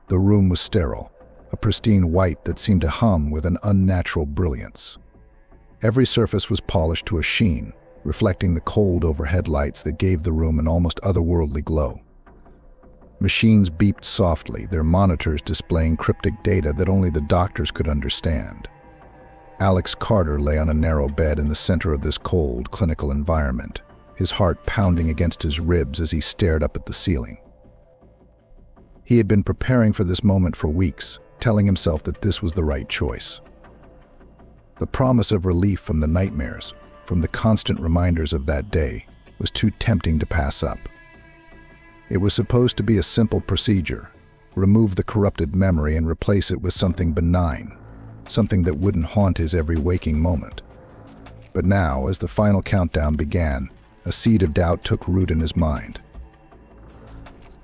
The room was sterile, a pristine white that seemed to hum with an unnatural brilliance. Every surface was polished to a sheen, reflecting the cold overhead lights that gave the room an almost otherworldly glow. Machines beeped softly, their monitors displaying cryptic data that only the doctors could understand. Alex Carter lay on a narrow bed in the center of this cold, clinical environment, his heart pounding against his ribs as he stared up at the ceiling. He had been preparing for this moment for weeks, telling himself that this was the right choice. The promise of relief from the nightmares, from the constant reminders of that day, was too tempting to pass up. It was supposed to be a simple procedure, remove the corrupted memory and replace it with something benign, something that wouldn't haunt his every waking moment. But now, as the final countdown began, a seed of doubt took root in his mind.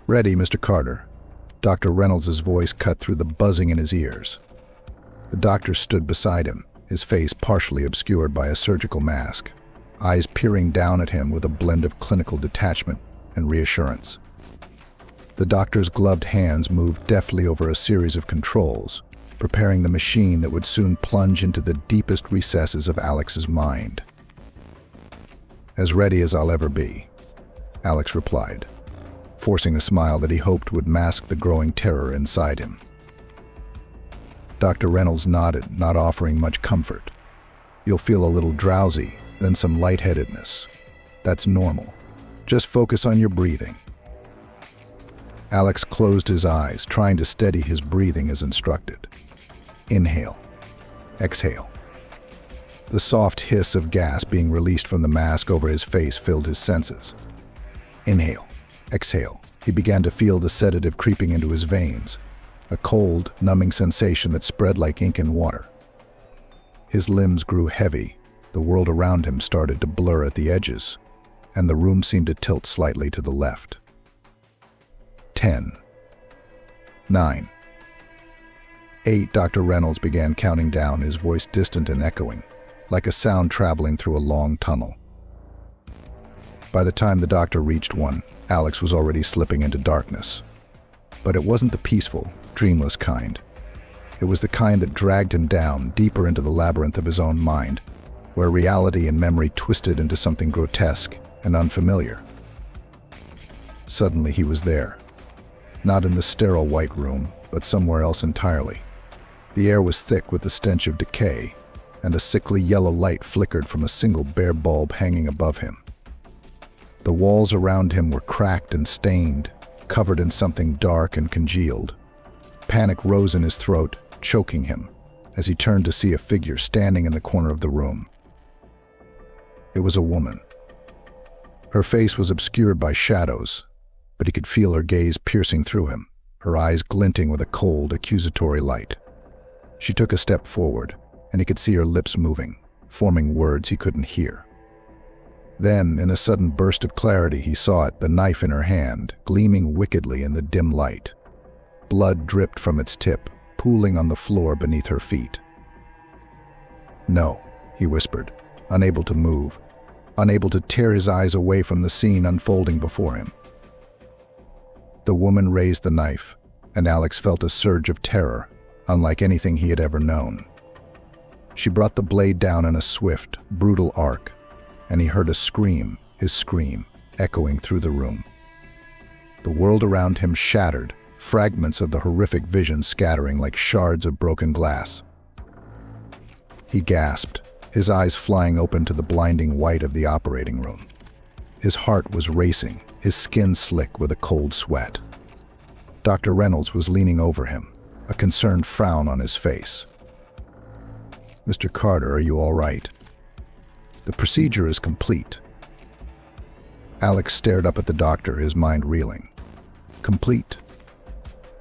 "Ready, Mr. Carter." Dr. Reynolds' voice cut through the buzzing in his ears. The doctor stood beside him, his face partially obscured by a surgical mask, eyes peering down at him with a blend of clinical detachment and reassurance. The doctor's gloved hands moved deftly over a series of controls, preparing the machine that would soon plunge into the deepest recesses of Alex's mind. "As ready as I'll ever be," Alex replied, forcing a smile that he hoped would mask the growing terror inside him. Dr. Reynolds nodded, not offering much comfort. "You'll feel a little drowsy, then some lightheadedness. That's normal. Just focus on your breathing." Alex closed his eyes, trying to steady his breathing as instructed. Inhale. Exhale. The soft hiss of gas being released from the mask over his face filled his senses. Inhale. Exhale. He began to feel the sedative creeping into his veins, a cold, numbing sensation that spread like ink in water. His limbs grew heavy, the world around him started to blur at the edges, and the room seemed to tilt slightly to the left. 10. 9. 8. Dr. Reynolds began counting down, his voice distant and echoing, like a sound traveling through a long tunnel. By the time the doctor reached 1, Alex was already slipping into darkness. But it wasn't the peaceful, dreamless kind. It was the kind that dragged him down, deeper into the labyrinth of his own mind, where reality and memory twisted into something grotesque and unfamiliar. Suddenly he was there. Not in the sterile white room, but somewhere else entirely. The air was thick with the stench of decay, and a sickly yellow light flickered from a single bare bulb hanging above him. The walls around him were cracked and stained, covered in something dark and congealed. Panic rose in his throat, choking him, as he turned to see a figure standing in the corner of the room. It was a woman. Her face was obscured by shadows, but he could feel her gaze piercing through him, her eyes glinting with a cold, accusatory light. She took a step forward, and he could see her lips moving, forming words he couldn't hear. Then, in a sudden burst of clarity, he saw it, the knife in her hand, gleaming wickedly in the dim light. Blood dripped from its tip, pooling on the floor beneath her feet. "No," he whispered, unable to move, unable to tear his eyes away from the scene unfolding before him. The woman raised the knife, and Alex felt a surge of terror, unlike anything he had ever known. She brought the blade down in a swift, brutal arc, and he heard a scream, his scream, echoing through the room. The world around him shattered, fragments of the horrific vision scattering like shards of broken glass. He gasped, his eyes flying open to the blinding white of the operating room. His heart was racing, his skin slick with a cold sweat. Dr. Reynolds was leaning over him, a concerned frown on his face. "Mr. Carter, are you all right? The procedure is complete." Alex stared up at the doctor, his mind reeling. Complete?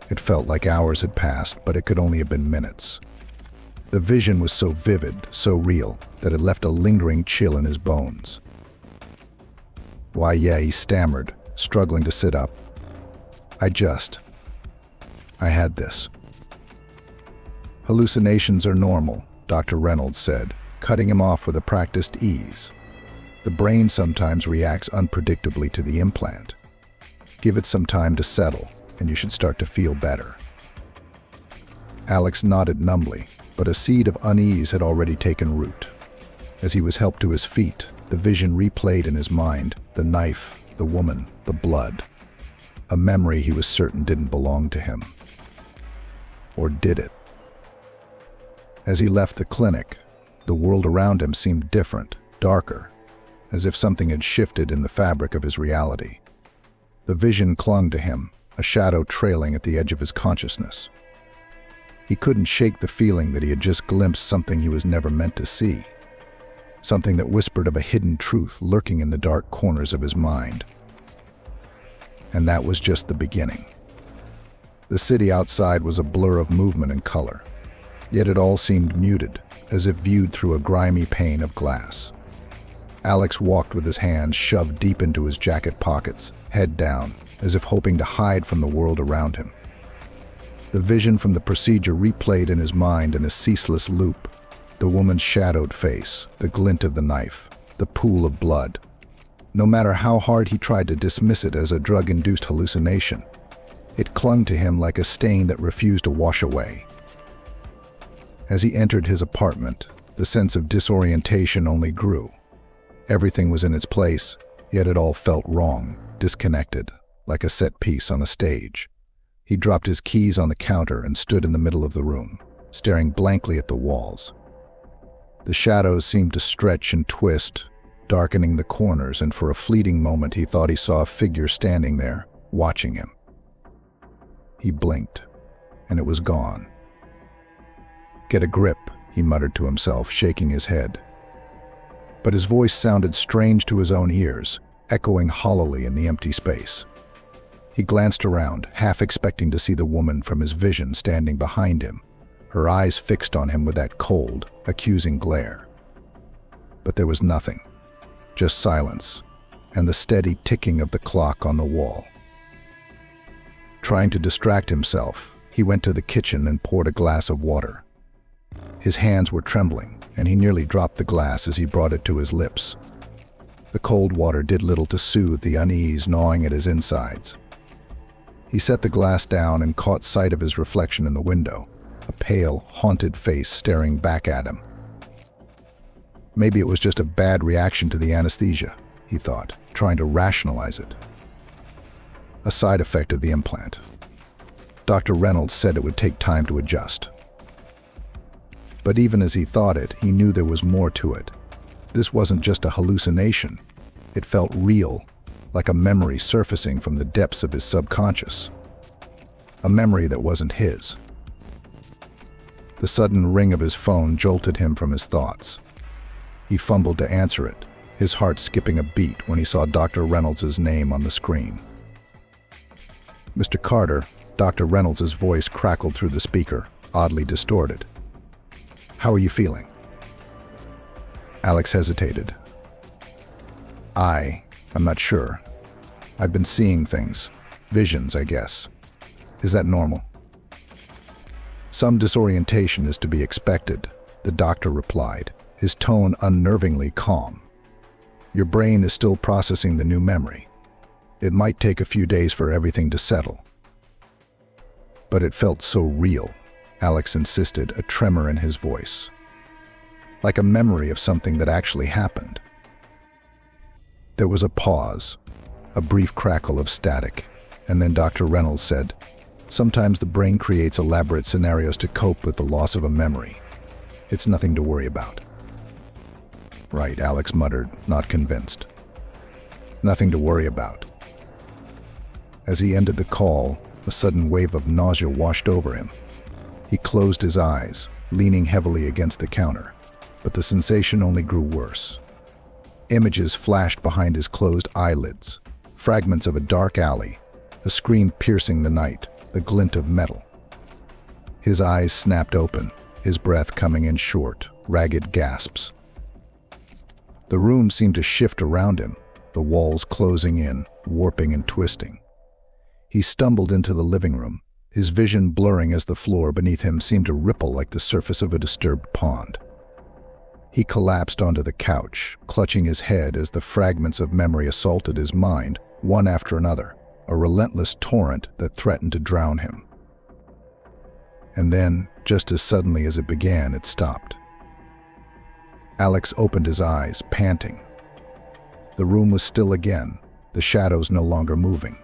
It felt like hours had passed, but it could only have been minutes. The vision was so vivid, so real, that it left a lingering chill in his bones. "Why, yeah," he stammered, struggling to sit up. I had this." "Hallucinations are normal," Dr. Reynolds said, cutting him off with a practiced ease. "The brain sometimes reacts unpredictably to the implant. Give it some time to settle, and you should start to feel better." Alex nodded numbly, but a seed of unease had already taken root. As he was helped to his feet, the vision replayed in his mind: the knife, the woman, the blood. A memory he was certain didn't belong to him. Or did it? As he left the clinic, the world around him seemed different, darker, as if something had shifted in the fabric of his reality. The vision clung to him, a shadow trailing at the edge of his consciousness. He couldn't shake the feeling that he had just glimpsed something he was never meant to see. Something that whispered of a hidden truth lurking in the dark corners of his mind. And that was just the beginning. The city outside was a blur of movement and color, yet it all seemed muted, as if viewed through a grimy pane of glass. Alex walked with his hands shoved deep into his jacket pockets, head down, as if hoping to hide from the world around him. The vision from the procedure replayed in his mind in a ceaseless loop. The woman's shadowed face, the glint of the knife, the pool of blood. No matter how hard he tried to dismiss it as a drug-induced hallucination, it clung to him like a stain that refused to wash away. As he entered his apartment, the sense of disorientation only grew. Everything was in its place, yet it all felt wrong, disconnected, like a set piece on a stage. He dropped his keys on the counter and stood in the middle of the room, staring blankly at the walls. The shadows seemed to stretch and twist, darkening the corners, and for a fleeting moment he thought he saw a figure standing there, watching him. He blinked, and it was gone. "Get a grip," he muttered to himself, shaking his head. But his voice sounded strange to his own ears, echoing hollowly in the empty space. He glanced around, half expecting to see the woman from his vision standing behind him, her eyes fixed on him with that cold, accusing glare. But there was nothing, just silence, and the steady ticking of the clock on the wall. Trying to distract himself, he went to the kitchen and poured a glass of water. His hands were trembling, and he nearly dropped the glass as he brought it to his lips. The cold water did little to soothe the unease gnawing at his insides. He set the glass down and caught sight of his reflection in the window, a pale, haunted face staring back at him. Maybe it was just a bad reaction to the anesthesia, he thought, trying to rationalize it. A side effect of the implant. Dr. Reynolds said it would take time to adjust. But even as he thought it, he knew there was more to it. This wasn't just a hallucination. It felt real, like a memory surfacing from the depths of his subconscious. A memory that wasn't his. The sudden ring of his phone jolted him from his thoughts. He fumbled to answer it, his heart skipping a beat when he saw Dr. Reynolds' name on the screen. "Mr. Carter," Dr. Reynolds' voice crackled through the speaker, oddly distorted. "How are you feeling?" Alex hesitated. I'm not sure. I've been seeing things. Visions, I guess. Is that normal?" "Some disorientation is to be expected," the doctor replied, his tone unnervingly calm. "Your brain is still processing the new memory. It might take a few days for everything to settle." But it felt so real, Alex insisted, a tremor in his voice. Like a memory of something that actually happened. There was a pause, a brief crackle of static, and then Dr. Reynolds said, "Sometimes the brain creates elaborate scenarios to cope with the loss of a memory. It's nothing to worry about." "Right," Alex muttered, not convinced. "Nothing to worry about." As he ended the call, a sudden wave of nausea washed over him. He closed his eyes, leaning heavily against the counter, but the sensation only grew worse. Images flashed behind his closed eyelids, fragments of a dark alley, a scream piercing the night, the glint of metal. His eyes snapped open, his breath coming in short, ragged gasps. The room seemed to shift around him, the walls closing in, warping and twisting. He stumbled into the living room, his vision blurring as the floor beneath him seemed to ripple like the surface of a disturbed pond. He collapsed onto the couch, clutching his head as the fragments of memory assaulted his mind, one after another, a relentless torrent that threatened to drown him. And then, just as suddenly as it began, it stopped. Alex opened his eyes, panting. The room was still again, the shadows no longer moving.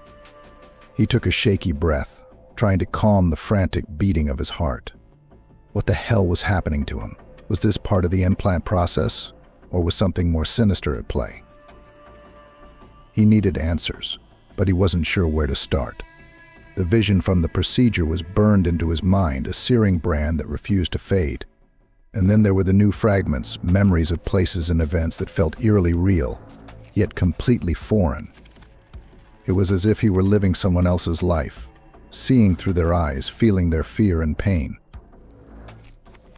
He took a shaky breath, trying to calm the frantic beating of his heart. What the hell was happening to him? Was this part of the implant process, or was something more sinister at play? He needed answers, but he wasn't sure where to start. The vision from the procedure was burned into his mind, a searing brand that refused to fade. And then there were the new fragments, memories of places and events that felt eerily real, yet completely foreign. It was as if he were living someone else's life, seeing through their eyes, feeling their fear and pain.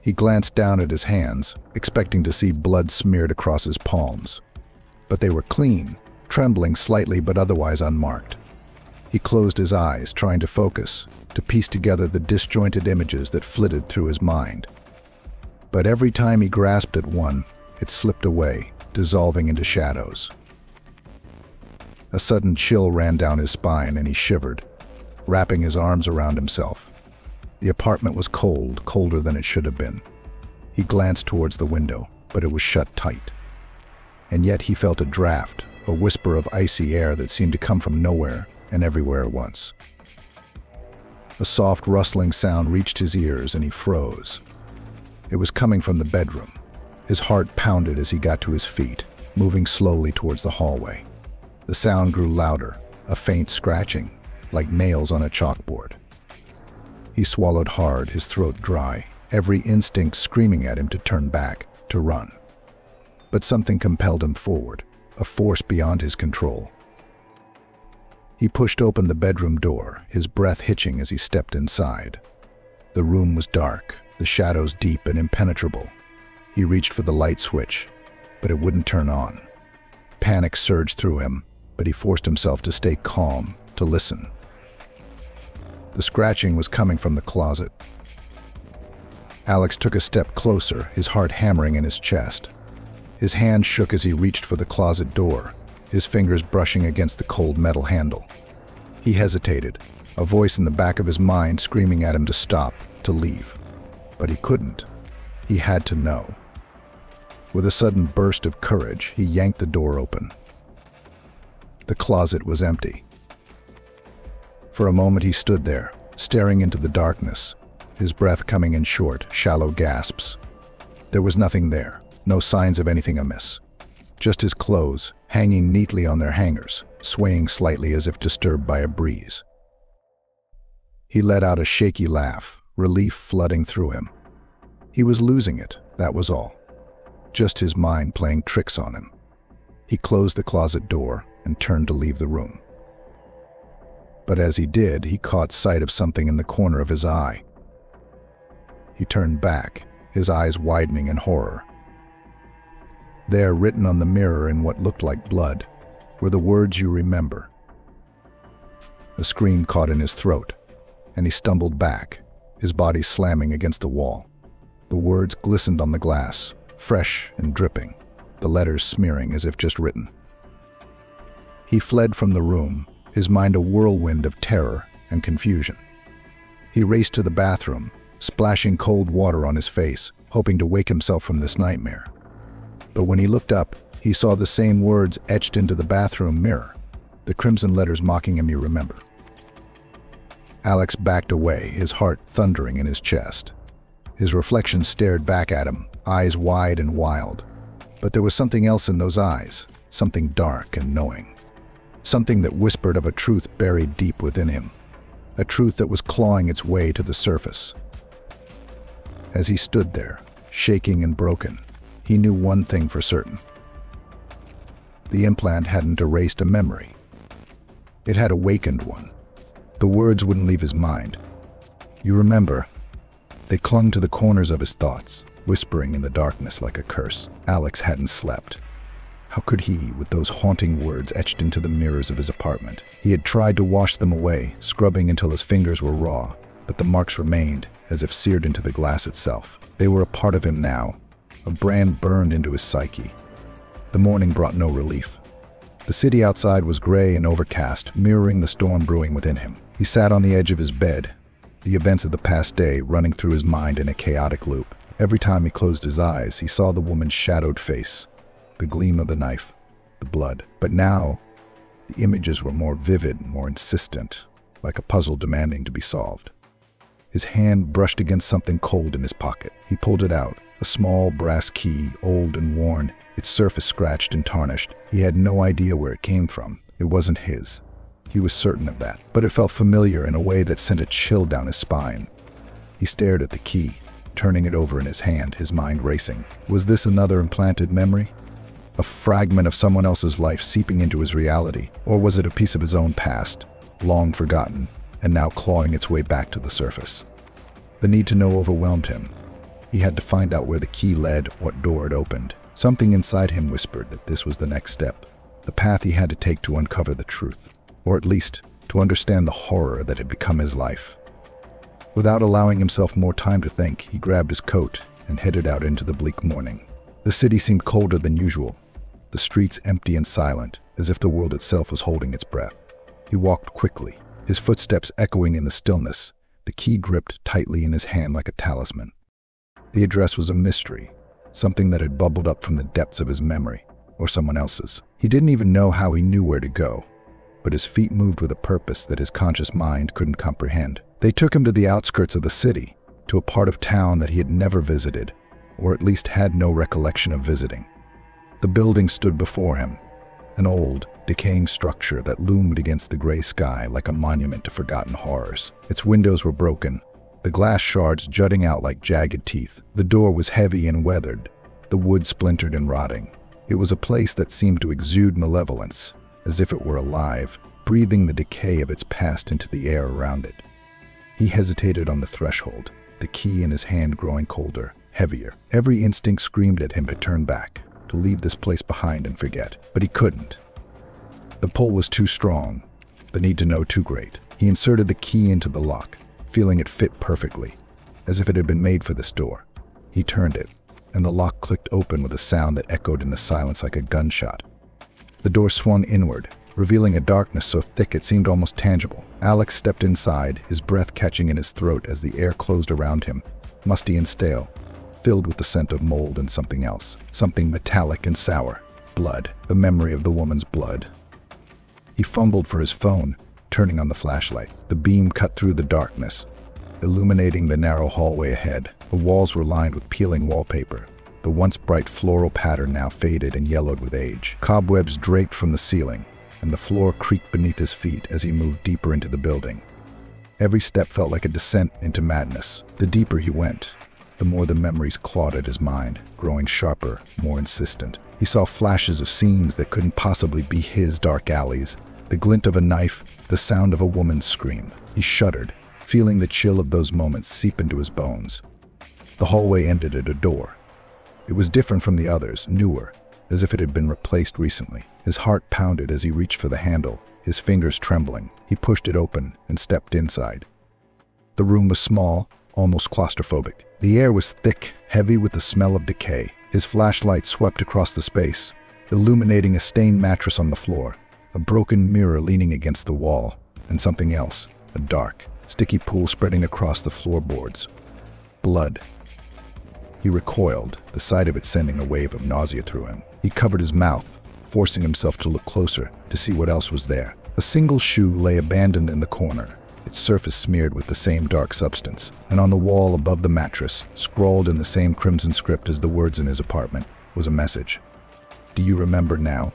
He glanced down at his hands, expecting to see blood smeared across his palms. But they were clean, trembling slightly but otherwise unmarked. He closed his eyes, trying to focus, to piece together the disjointed images that flitted through his mind. But every time he grasped at one, it slipped away, dissolving into shadows. A sudden chill ran down his spine and he shivered, wrapping his arms around himself. The apartment was cold, colder than it should have been. He glanced towards the window, but it was shut tight. And yet he felt a draft, a whisper of icy air that seemed to come from nowhere and everywhere at once. A soft rustling sound reached his ears and he froze. It was coming from the bedroom. His heart pounded as he got to his feet, moving slowly towards the hallway. The sound grew louder, a faint scratching, like nails on a chalkboard. He swallowed hard, his throat dry, every instinct screaming at him to turn back, to run. But something compelled him forward, a force beyond his control. He pushed open the bedroom door, his breath hitching as he stepped inside. The room was dark, the shadows deep and impenetrable. He reached for the light switch, but it wouldn't turn on. Panic surged through him, but he forced himself to stay calm, to listen. The scratching was coming from the closet. Alex took a step closer, his heart hammering in his chest. His hand shook as he reached for the closet door, his fingers brushing against the cold metal handle. He hesitated, a voice in the back of his mind screaming at him to stop, to leave. But he couldn't. He had to know. With a sudden burst of courage, he yanked the door open. The closet was empty. For a moment he stood there, staring into the darkness, his breath coming in short, shallow gasps. There was nothing there, no signs of anything amiss. Just his clothes, hanging neatly on their hangers, swaying slightly as if disturbed by a breeze. He let out a shaky laugh, relief flooding through him. He was losing it, that was all. Just his mind playing tricks on him. He closed the closet door and turned to leave the room. But as he did, he caught sight of something in the corner of his eye. He turned back, his eyes widening in horror. There, written on the mirror in what looked like blood, were the words you remember. A scream caught in his throat, and he stumbled back, his body slamming against the wall. The words glistened on the glass, fresh and dripping, the letters smearing as if just written. He fled from the room, his mind a whirlwind of terror and confusion. He raced to the bathroom, splashing cold water on his face, hoping to wake himself from this nightmare. But when he looked up, he saw the same words etched into the bathroom mirror, the crimson letters mocking him, "You remember." Alex backed away, his heart thundering in his chest. His reflection stared back at him, eyes wide and wild. But there was something else in those eyes, something dark and knowing. Something that whispered of a truth buried deep within him, a truth that was clawing its way to the surface. As he stood there, shaking and broken, he knew one thing for certain. The implant hadn't erased a memory. It had awakened one. The words wouldn't leave his mind. "You remember." They clung to the corners of his thoughts, whispering in the darkness like a curse. Alex hadn't slept. How could he, with those haunting words etched into the mirrors of his apartment? He had tried to wash them away, scrubbing until his fingers were raw, but the marks remained, as if seared into the glass itself. They were a part of him now, a brand burned into his psyche. The morning brought no relief. The city outside was gray and overcast, mirroring the storm brewing within him. He sat on the edge of his bed, the events of the past day running through his mind in a chaotic loop. Every time he closed his eyes, he saw the woman's shadowed face, the gleam of the knife, the blood. But now, the images were more vivid, more insistent, like a puzzle demanding to be solved. His hand brushed against something cold in his pocket. He pulled it out, a small brass key, old and worn, its surface scratched and tarnished. He had no idea where it came from. It wasn't his. He was certain of that, but it felt familiar in a way that sent a chill down his spine. He stared at the key, turning it over in his hand, his mind racing. Was this another implanted memory? A fragment of someone else's life seeping into his reality? Or was it a piece of his own past, long forgotten, and now clawing its way back to the surface? The need to know overwhelmed him. He had to find out where the key led, what door it opened. Something inside him whispered that this was the next step, the path he had to take to uncover the truth, or at least to understand the horror that had become his life. Without allowing himself more time to think, he grabbed his coat and headed out into the bleak morning. The city seemed colder than usual, the streets empty and silent, as if the world itself was holding its breath. He walked quickly, his footsteps echoing in the stillness, the key gripped tightly in his hand like a talisman. The address was a mystery, something that had bubbled up from the depths of his memory, or someone else's. He didn't even know how he knew where to go, but his feet moved with a purpose that his conscious mind couldn't comprehend. They took him to the outskirts of the city, to a part of town that he had never visited, or at least had no recollection of visiting. The building stood before him, an old, decaying structure that loomed against the gray sky like a monument to forgotten horrors. Its windows were broken, the glass shards jutting out like jagged teeth. The door was heavy and weathered, the wood splintered and rotting. It was a place that seemed to exude malevolence, as if it were alive, breathing the decay of its past into the air around it. He hesitated on the threshold, the key in his hand growing colder, heavier. Every instinct screamed at him to turn back, to leave this place behind and forget, but he couldn't. The pull was too strong, the need to know too great. He inserted the key into the lock, feeling it fit perfectly, as if it had been made for this door. He turned it, and the lock clicked open with a sound that echoed in the silence like a gunshot. The door swung inward, revealing a darkness so thick it seemed almost tangible. Alex stepped inside, his breath catching in his throat as the air closed around him, musty and stale, filled with the scent of mold and something else, something metallic and sour. Blood, the memory of the woman's blood. He fumbled for his phone, turning on the flashlight. The beam cut through the darkness, illuminating the narrow hallway ahead. The walls were lined with peeling wallpaper, the once bright floral pattern now faded and yellowed with age. Cobwebs draped from the ceiling, and the floor creaked beneath his feet as he moved deeper into the building. Every step felt like a descent into madness. The deeper he went, the more the memories clawed at his mind, growing sharper, more insistent. He saw flashes of scenes that couldn't possibly be his dark alleys, the glint of a knife, the sound of a woman's scream. He shuddered, feeling the chill of those moments seep into his bones. The hallway ended at a door. It was different from the others, newer, as if it had been replaced recently. His heart pounded as he reached for the handle, his fingers trembling. He pushed it open and stepped inside. The room was small, almost claustrophobic. The air was thick, heavy with the smell of decay. His flashlight swept across the space, illuminating a stained mattress on the floor, a broken mirror leaning against the wall, and something else, a dark, sticky pool spreading across the floorboards. Blood. He recoiled, the sight of it sending a wave of nausea through him. He covered his mouth, forcing himself to look closer to see what else was there. A single shoe lay abandoned in the corner, its surface smeared with the same dark substance, and on the wall above the mattress, scrawled in the same crimson script as the words in his apartment, was a message. "Do you remember now?"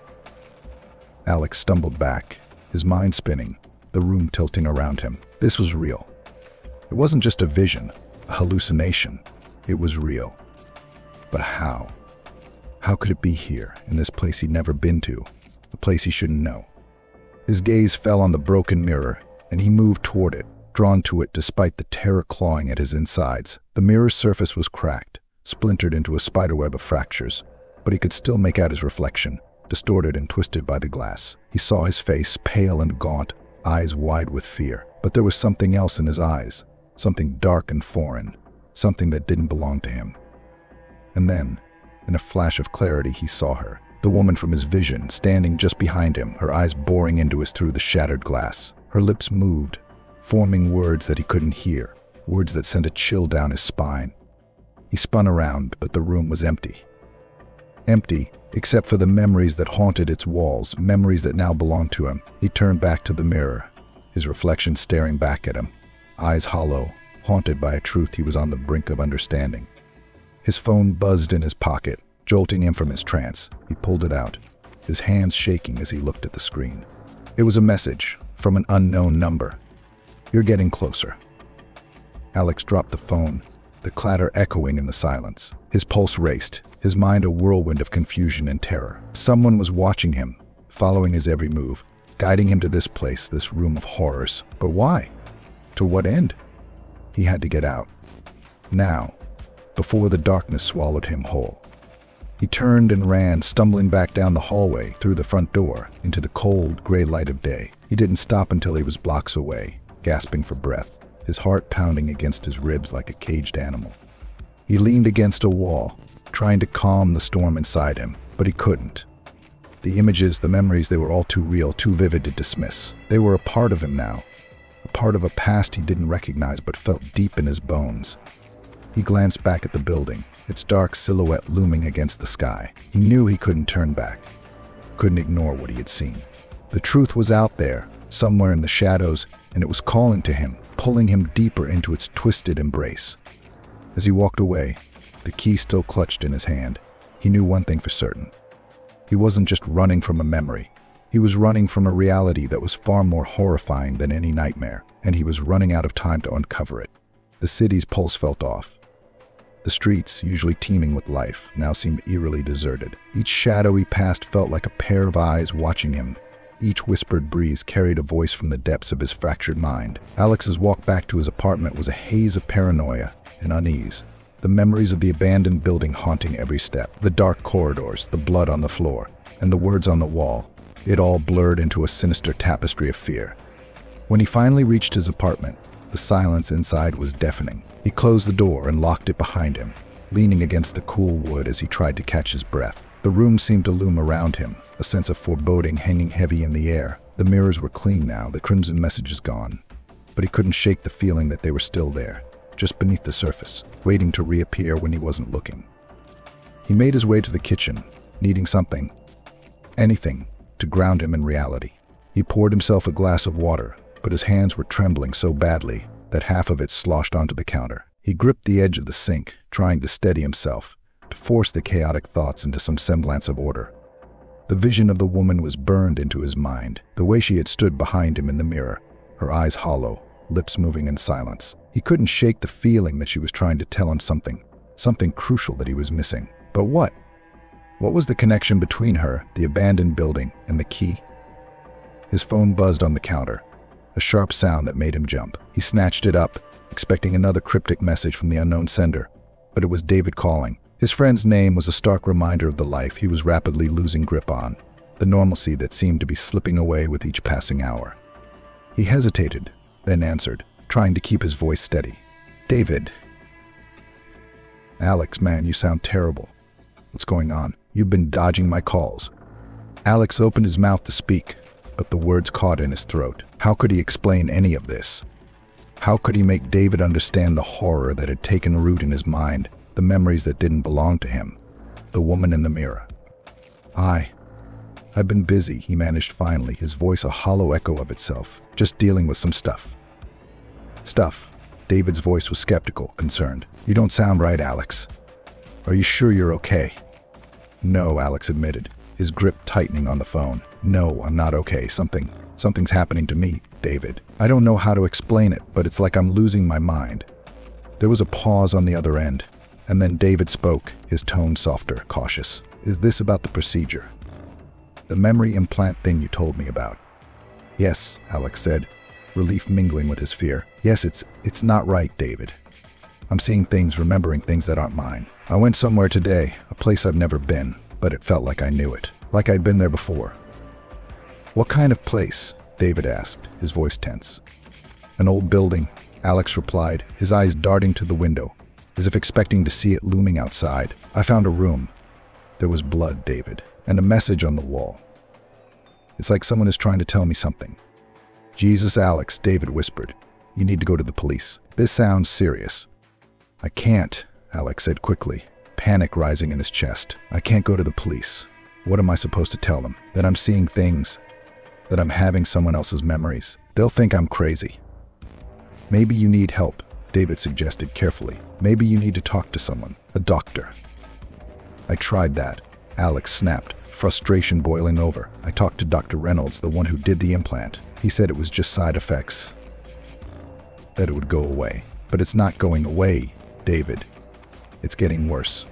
Alex stumbled back, his mind spinning, the room tilting around him. This was real. It wasn't just a vision, a hallucination. It was real. But how? How could it be here, in this place he'd never been to, a place he shouldn't know? His gaze fell on the broken mirror, and he moved toward it, drawn to it despite the terror clawing at his insides. The mirror's surface was cracked, splintered into a spiderweb of fractures, but he could still make out his reflection, distorted and twisted by the glass. He saw his face, pale and gaunt, eyes wide with fear. But there was something else in his eyes, something dark and foreign, something that didn't belong to him. And then, in a flash of clarity, he saw her, the woman from his vision, standing just behind him, her eyes boring into his through the shattered glass. Her lips moved, forming words that he couldn't hear, words that sent a chill down his spine. He spun around, but the room was empty. Empty, except for the memories that haunted its walls, memories that now belonged to him. He turned back to the mirror, his reflection staring back at him, eyes hollow, haunted by a truth he was on the brink of understanding. His phone buzzed in his pocket, jolting him from his trance. He pulled it out, his hands shaking as he looked at the screen. It was a message from an unknown number. "You're getting closer." Alex dropped the phone, the clatter echoing in the silence. His pulse raced, his mind a whirlwind of confusion and terror. Someone was watching him, following his every move, guiding him to this place, this room of horrors. But why? To what end? He had to get out. Now, before the darkness swallowed him whole. He turned and ran, stumbling back down the hallway, through the front door, into the cold, gray light of day. He didn't stop until he was blocks away, gasping for breath, his heart pounding against his ribs like a caged animal. He leaned against a wall, trying to calm the storm inside him, but he couldn't. The images, the memories, they were all too real, too vivid to dismiss. They were a part of him now, a part of a past he didn't recognize but felt deep in his bones. He glanced back at the building, its dark silhouette looming against the sky. He knew he couldn't turn back, couldn't ignore what he had seen. The truth was out there, somewhere in the shadows, and it was calling to him, pulling him deeper into its twisted embrace. As he walked away, the key still clutched in his hand, he knew one thing for certain. He wasn't just running from a memory. He was running from a reality that was far more horrifying than any nightmare, and he was running out of time to uncover it. The city's pulse felt off. The streets, usually teeming with life, now seemed eerily deserted. Each shadow he passed felt like a pair of eyes watching him. Each whispered breeze carried a voice from the depths of his fractured mind. Alex's walk back to his apartment was a haze of paranoia and unease. The memories of the abandoned building haunting every step, the dark corridors, the blood on the floor, and the words on the wall. It all blurred into a sinister tapestry of fear. When he finally reached his apartment, the silence inside was deafening. He closed the door and locked it behind him, leaning against the cool wood as he tried to catch his breath. The room seemed to loom around him, a sense of foreboding hanging heavy in the air. The mirrors were clean now, the crimson messages gone. But he couldn't shake the feeling that they were still there, just beneath the surface, waiting to reappear when he wasn't looking. He made his way to the kitchen, needing something, anything, to ground him in reality. He poured himself a glass of water, but his hands were trembling so badly that half of it sloshed onto the counter. He gripped the edge of the sink, trying to steady himself, to force the chaotic thoughts into some semblance of order. The vision of the woman was burned into his mind, the way she had stood behind him in the mirror, her eyes hollow, lips moving in silence. He couldn't shake the feeling that she was trying to tell him something crucial that he was missing. But what? What was the connection between her, the abandoned building, and the key? His phone buzzed on the counter, a sharp sound that made him jump. He snatched it up, expecting another cryptic message from the unknown sender, but it was David calling. His friend's name was a stark reminder of the life he was rapidly losing grip on, the normalcy that seemed to be slipping away with each passing hour. He hesitated, then answered, trying to keep his voice steady. "David." "Alex, man, you sound terrible. What's going on? You've been dodging my calls." Alex opened his mouth to speak, but the words caught in his throat. How could he explain any of this? How could he make David understand the horror that had taken root in his mind, the memories that didn't belong to him, the woman in the mirror? I've been busy, he managed finally, his voice a hollow echo of itself, just dealing with some stuff. Stuff? David's voice was skeptical, concerned. "You don't sound right, Alex. Are you sure you're okay?" "No," Alex admitted, his grip tightening on the phone. "No, I'm not okay. Something's happening to me, David. I don't know how to explain it, but it's like I'm losing my mind." There was a pause on the other end, and then David spoke, his tone softer, cautious. "Is this about the procedure? The memory implant thing you told me about?" "Yes," Alex said, relief mingling with his fear. "Yes, it's not right, David. I'm seeing things, remembering things that aren't mine. I went somewhere today, a place I've never been, but it felt like I knew it, like I'd been there before." "What kind of place?" David asked, his voice tense. "An old building," Alex replied, his eyes darting to the window, as if expecting to see it looming outside. "I found a room. There was blood, David, and a message on the wall. It's like someone is trying to tell me something." "Jesus, Alex," David whispered, You need to go to the police. This sounds serious. I can't, Alex said quickly, panic rising in his chest. I can't go to the police. What am I supposed to tell them? That I'm seeing things? That I'm having someone else's memories? They'll think I'm crazy. Maybe you need help, David suggested carefully. Maybe you need to talk to someone, a doctor. I tried that, Alex snapped, frustration boiling over. I talked to Dr. Reynolds, the one who did the implant. He said it was just side effects, that it would go away. But it's not going away, David. It's getting worse.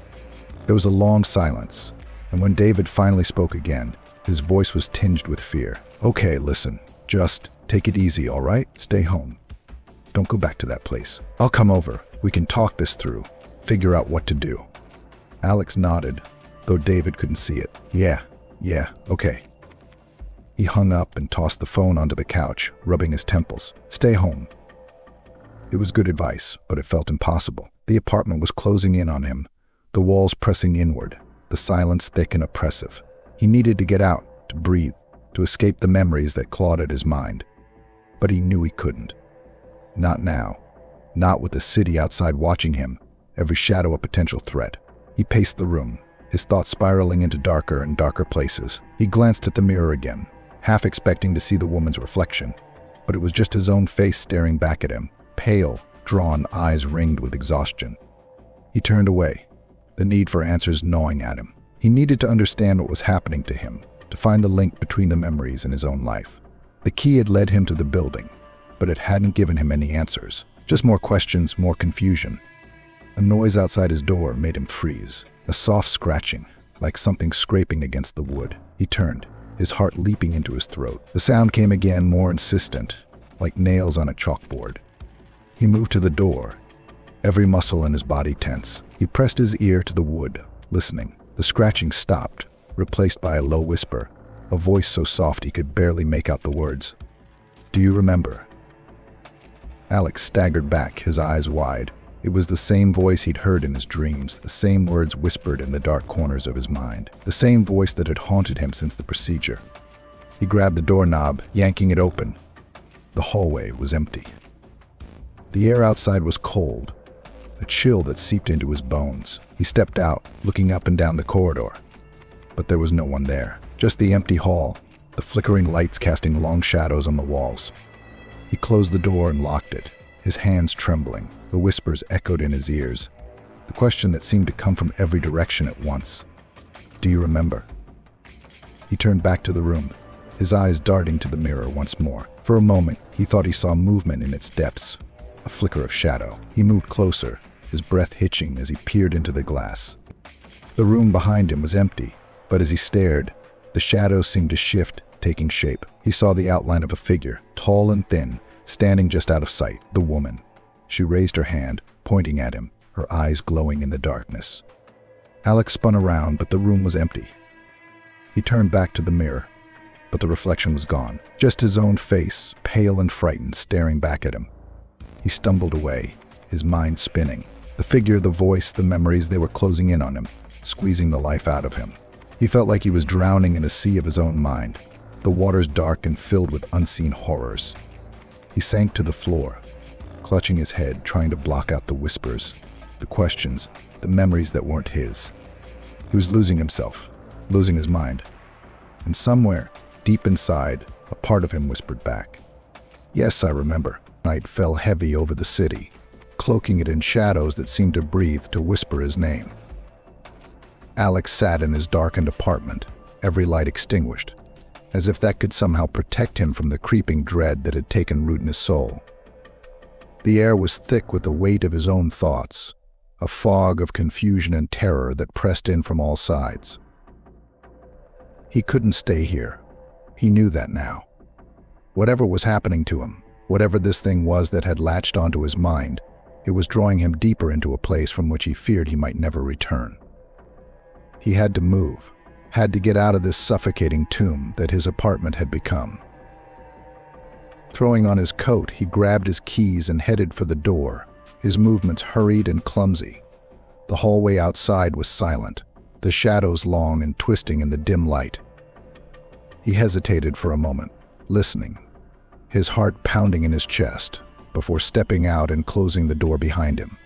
There was a long silence, and when David finally spoke again, his voice was tinged with fear. Okay, listen, just take it easy, all right? Stay home. Don't go back to that place. I'll come over. We can talk this through, figure out what to do. Alex nodded, though David couldn't see it. Yeah, okay. He hung up and tossed the phone onto the couch, rubbing his temples. Stay home. It was good advice, but it felt impossible. The apartment was closing in on him, the walls pressing inward, the silence thick and oppressive. He needed to get out, to breathe, to escape the memories that clawed at his mind. But he knew he couldn't. Not now. Not with the city outside watching him, every shadow a potential threat. He paced the room, his thoughts spiraling into darker and darker places. He glanced at the mirror again, half expecting to see the woman's reflection. But it was just his own face staring back at him, pale, drawn, eyes ringed with exhaustion. He turned away, the need for answers gnawing at him. He needed to understand what was happening to him, to find the link between the memories and his own life. The key had led him to the building, but it hadn't given him any answers. Just more questions, more confusion. A noise outside his door made him freeze. A soft scratching, like something scraping against the wood. He turned, his heart leaping into his throat. The sound came again, more insistent, like nails on a chalkboard. He moved to the door, every muscle in his body tense. He pressed his ear to the wood, listening. The scratching stopped, replaced by a low whisper, a voice so soft he could barely make out the words. Do you remember? Alex staggered back, his eyes wide. It was the same voice he'd heard in his dreams, the same words whispered in the dark corners of his mind, the same voice that had haunted him since the procedure. He grabbed the doorknob, yanking it open. The hallway was empty. The air outside was cold, a chill that seeped into his bones. He stepped out, looking up and down the corridor. But there was no one there, just the empty hall, the flickering lights casting long shadows on the walls. He closed the door and locked it, his hands trembling. The whispers echoed in his ears, the question that seemed to come from every direction at once. Do you remember? He turned back to the room, his eyes darting to the mirror once more. For a moment, he thought he saw movement in its depths, a flicker of shadow. He moved closer, his breath hitching as he peered into the glass. The room behind him was empty, but as he stared, the shadows seemed to shift, taking shape. He saw the outline of a figure, tall and thin, standing just out of sight, the woman. She raised her hand, pointing at him, her eyes glowing in the darkness. Alex spun around, but the room was empty. He turned back to the mirror, but the reflection was gone. Just his own face, pale and frightened, staring back at him. He stumbled away, his mind spinning. The figure, the voice, the memories, they were closing in on him, squeezing the life out of him. He felt like he was drowning in a sea of his own mind, the waters dark and filled with unseen horrors. He sank to the floor, clutching his head, trying to block out the whispers, the questions, the memories that weren't his. He was losing himself, losing his mind. And somewhere, deep inside, a part of him whispered back. Yes, I remember. Night fell heavy over the city, cloaking it in shadows that seemed to breathe, to whisper his name. Alex sat in his darkened apartment, every light extinguished, as if that could somehow protect him from the creeping dread that had taken root in his soul. The air was thick with the weight of his own thoughts, a fog of confusion and terror that pressed in from all sides. He couldn't stay here. He knew that now. Whatever was happening to him, whatever this thing was that had latched onto his mind, it was drawing him deeper into a place from which he feared he might never return. He had to move, had to get out of this suffocating tomb that his apartment had become. Throwing on his coat, he grabbed his keys and headed for the door, his movements hurried and clumsy. The hallway outside was silent, the shadows long and twisting in the dim light. He hesitated for a moment, listening, his heart pounding in his chest, before stepping out and closing the door behind him.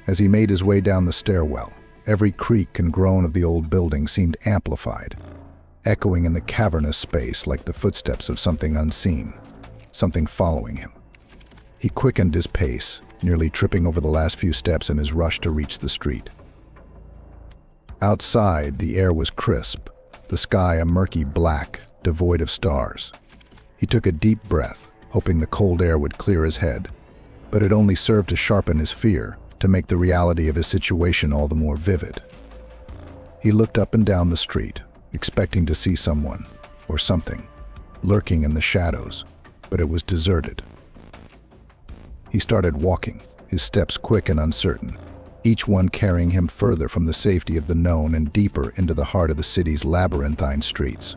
As he made his way down the stairwell, every creak and groan of the old building seemed amplified, echoing in the cavernous space like the footsteps of something unseen, something following him. He quickened his pace, nearly tripping over the last few steps in his rush to reach the street. Outside, the air was crisp, the sky a murky black, devoid of stars. He took a deep breath, hoping the cold air would clear his head, but it only served to sharpen his fear, to make the reality of his situation all the more vivid. He looked up and down the street, expecting to see someone, or something, lurking in the shadows, but it was deserted. He started walking, his steps quick and uncertain, each one carrying him further from the safety of the known and deeper into the heart of the city's labyrinthine streets.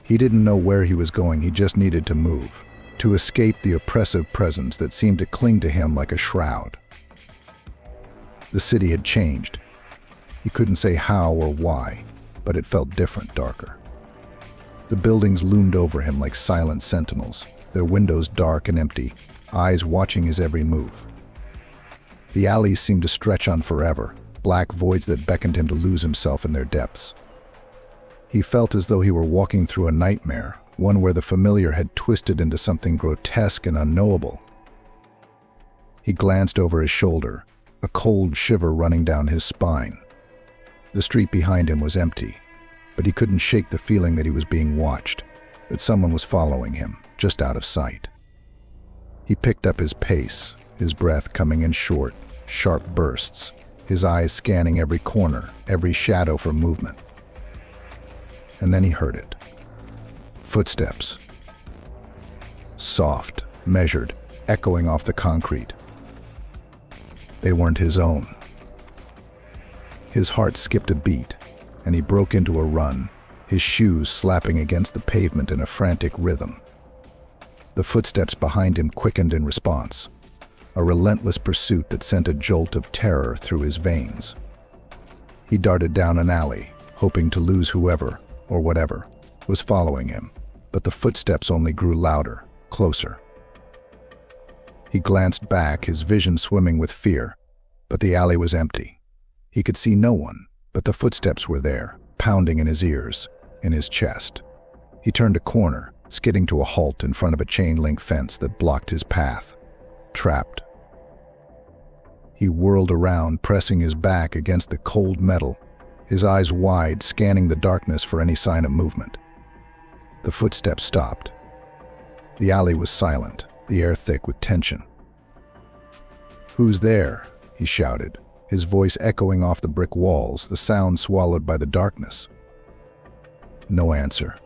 He didn't know where he was going, he just needed to move, to escape the oppressive presence that seemed to cling to him like a shroud. The city had changed. He couldn't say how or why, but it felt different, darker. The buildings loomed over him like silent sentinels, their windows dark and empty, eyes watching his every move. The alleys seemed to stretch on forever, black voids that beckoned him to lose himself in their depths. He felt as though he were walking through a nightmare, one where the familiar had twisted into something grotesque and unknowable. He glanced over his shoulder, a cold shiver running down his spine. The street behind him was empty, but he couldn't shake the feeling that he was being watched, that someone was following him, just out of sight. He picked up his pace, his breath coming in short, sharp bursts, his eyes scanning every corner, every shadow for movement. And then he heard it. Footsteps. Soft, measured, echoing off the concrete. They weren't his own. His heart skipped a beat, and he broke into a run, his shoes slapping against the pavement in a frantic rhythm. The footsteps behind him quickened in response, a relentless pursuit that sent a jolt of terror through his veins. He darted down an alley, hoping to lose whoever, or whatever, was following him, but the footsteps only grew louder, closer. He glanced back, his vision swimming with fear, but the alley was empty. He could see no one, but the footsteps were there, pounding in his ears, in his chest. He turned a corner, skidding to a halt in front of a chain-link fence that blocked his path. Trapped. He whirled around, pressing his back against the cold metal, his eyes wide, scanning the darkness for any sign of movement. The footsteps stopped. The alley was silent, the air thick with tension. "Who's there?" he shouted, his voice echoing off the brick walls, the sound swallowed by the darkness. No answer.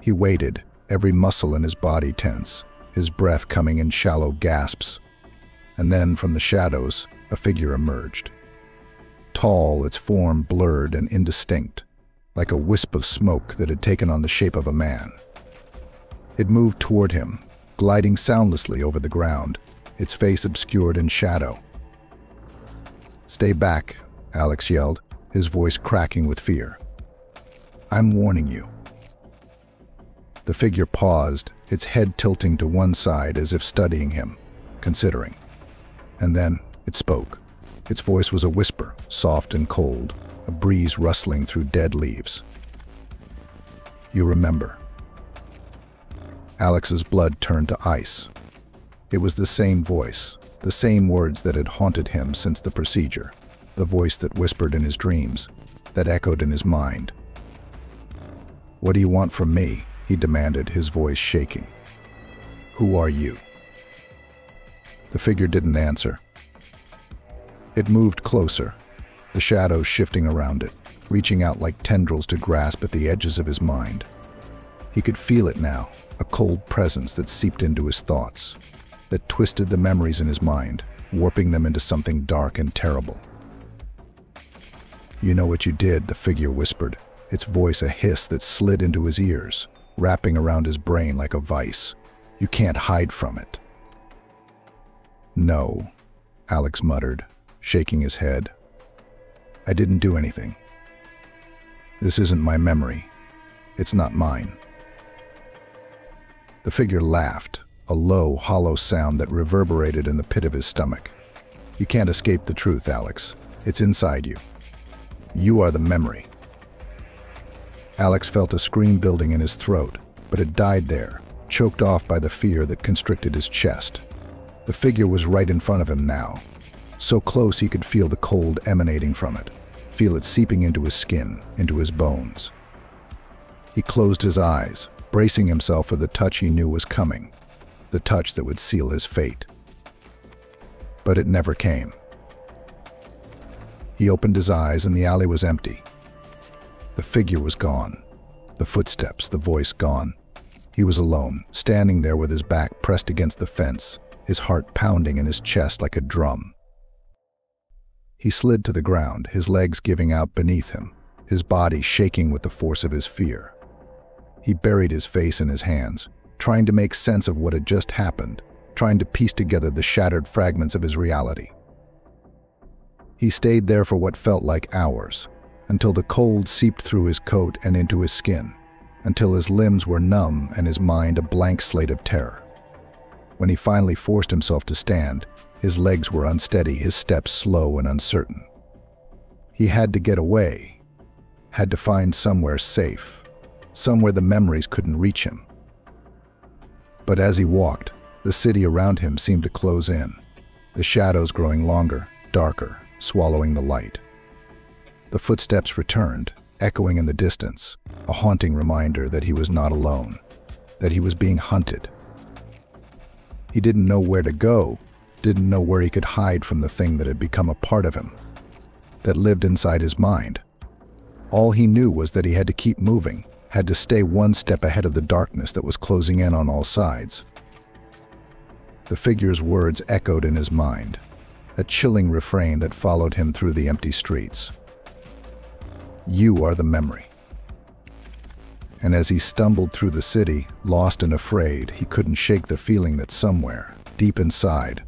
He waited, every muscle in his body tense, his breath coming in shallow gasps. And then, from the shadows, a figure emerged. Tall, its form blurred and indistinct, like a wisp of smoke that had taken on the shape of a man. It moved toward him, gliding soundlessly over the ground, its face obscured in shadow. "Stay back," Alex yelled, his voice cracking with fear. "I'm warning you." The figure paused, its head tilting to one side as if studying him, considering. And then it spoke. Its voice was a whisper, soft and cold, a breeze rustling through dead leaves. "You remember." Alex's blood turned to ice. It was the same voice, the same words that had haunted him since the procedure, the voice that whispered in his dreams, that echoed in his mind. "What do you want from me?" he demanded, his voice shaking. "Who are you?" The figure didn't answer. It moved closer, the shadows shifting around it, reaching out like tendrils to grasp at the edges of his mind. He could feel it now, a cold presence that seeped into his thoughts, that twisted the memories in his mind, warping them into something dark and terrible. "You know what you did," the figure whispered, its voice a hiss that slid into his ears, wrapping around his brain like a vice. "You can't hide from it." "No," Alex muttered, shaking his head. "I didn't do anything. This isn't my memory. It's not mine." The figure laughed, a low, hollow sound that reverberated in the pit of his stomach. "You can't escape the truth, Alex. It's inside you. You are the memory." Alex felt a scream building in his throat, but it died there, choked off by the fear that constricted his chest. The figure was right in front of him now, so close he could feel the cold emanating from it, feel it seeping into his skin, into his bones. He closed his eyes, bracing himself for the touch he knew was coming, the touch that would seal his fate. But it never came. He opened his eyes and the alley was empty. The figure was gone. The footsteps, the voice gone. He was alone, standing there with his back pressed against the fence, his heart pounding in his chest like a drum. He slid to the ground, his legs giving out beneath him, his body shaking with the force of his fear. He buried his face in his hands, trying to make sense of what had just happened, trying to piece together the shattered fragments of his reality. He stayed there for what felt like hours, until the cold seeped through his coat and into his skin, until his limbs were numb and his mind a blank slate of terror. When he finally forced himself to stand, his legs were unsteady, his steps slow and uncertain. He had to get away, had to find somewhere safe, somewhere the memories couldn't reach him. But as he walked, the city around him seemed to close in, the shadows growing longer, darker, swallowing the light. The footsteps returned, echoing in the distance, a haunting reminder that he was not alone, that he was being hunted. He didn't know where to go, didn't know where he could hide from the thing that had become a part of him, that lived inside his mind. All he knew was that he had to keep moving, had to stay one step ahead of the darkness that was closing in on all sides. The figure's words echoed in his mind, a chilling refrain that followed him through the empty streets. "You are the memory." And as he stumbled through the city, lost and afraid, he couldn't shake the feeling that somewhere, deep inside,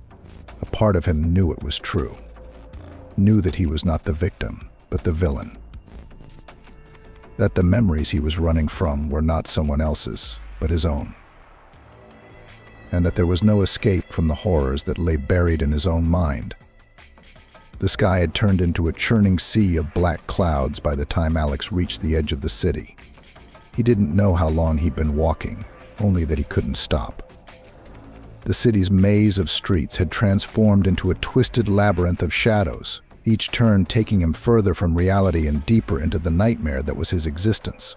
a part of him knew it was true, knew that he was not the victim, but the villain. That the memories he was running from were not someone else's, but his own. And that there was no escape from the horrors that lay buried in his own mind. The sky had turned into a churning sea of black clouds by the time Alex reached the edge of the city. He didn't know how long he'd been walking, only that he couldn't stop. The city's maze of streets had transformed into a twisted labyrinth of shadows, each turn taking him further from reality and deeper into the nightmare that was his existence.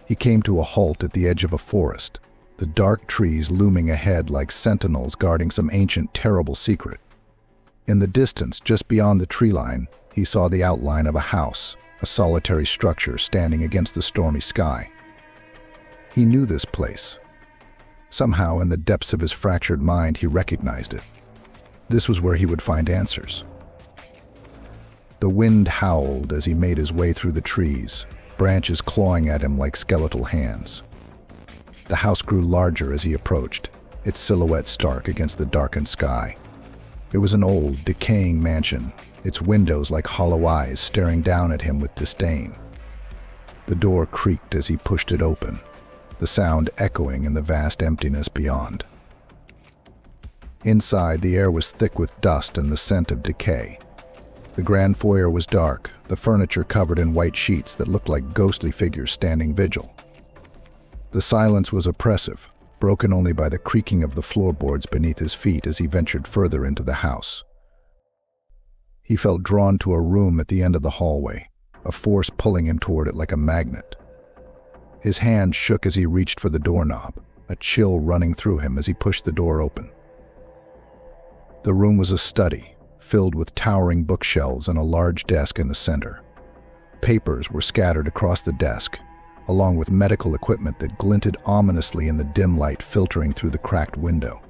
He came to a halt at the edge of a forest, the dark trees looming ahead like sentinels guarding some ancient, terrible secret. In the distance, just beyond the tree line, he saw the outline of a house, a solitary structure standing against the stormy sky. He knew this place. Somehow, in the depths of his fractured mind, he recognized it. This was where he would find answers. The wind howled as he made his way through the trees, branches clawing at him like skeletal hands. The house grew larger as he approached, its silhouette stark against the darkened sky. It was an old, decaying mansion, its windows like hollow eyes staring down at him with disdain. The door creaked as he pushed it open, the sound echoing in the vast emptiness beyond. Inside, the air was thick with dust and the scent of decay. The grand foyer was dark, the furniture covered in white sheets that looked like ghostly figures standing vigil. The silence was oppressive, broken only by the creaking of the floorboards beneath his feet as he ventured further into the house. He felt drawn to a room at the end of the hallway, a force pulling him toward it like a magnet. His hand shook as he reached for the doorknob, a chill running through him as he pushed the door open. The room was a study, filled with towering bookshelves and a large desk in the center. Papers were scattered across the desk, along with medical equipment that glinted ominously in the dim light filtering through the cracked window.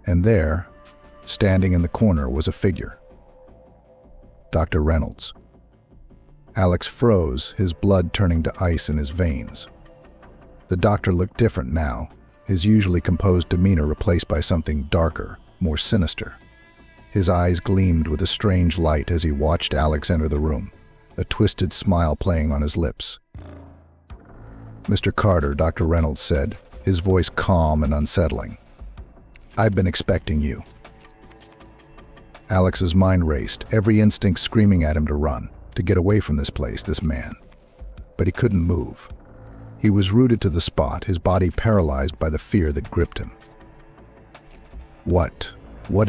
And there, standing in the corner, was a figure. Dr. Reynolds. Alex froze, his blood turning to ice in his veins. The doctor looked different now, his usually composed demeanor replaced by something darker, more sinister. His eyes gleamed with a strange light as he watched Alex enter the room, a twisted smile playing on his lips. "Mr. Carter," Dr. Reynolds said, his voice calm and unsettling. "I've been expecting you." Alex's mind raced, every instinct screaming at him to run, to get away from this place, this man. But he couldn't move. He was rooted to the spot, his body paralyzed by the fear that gripped him. What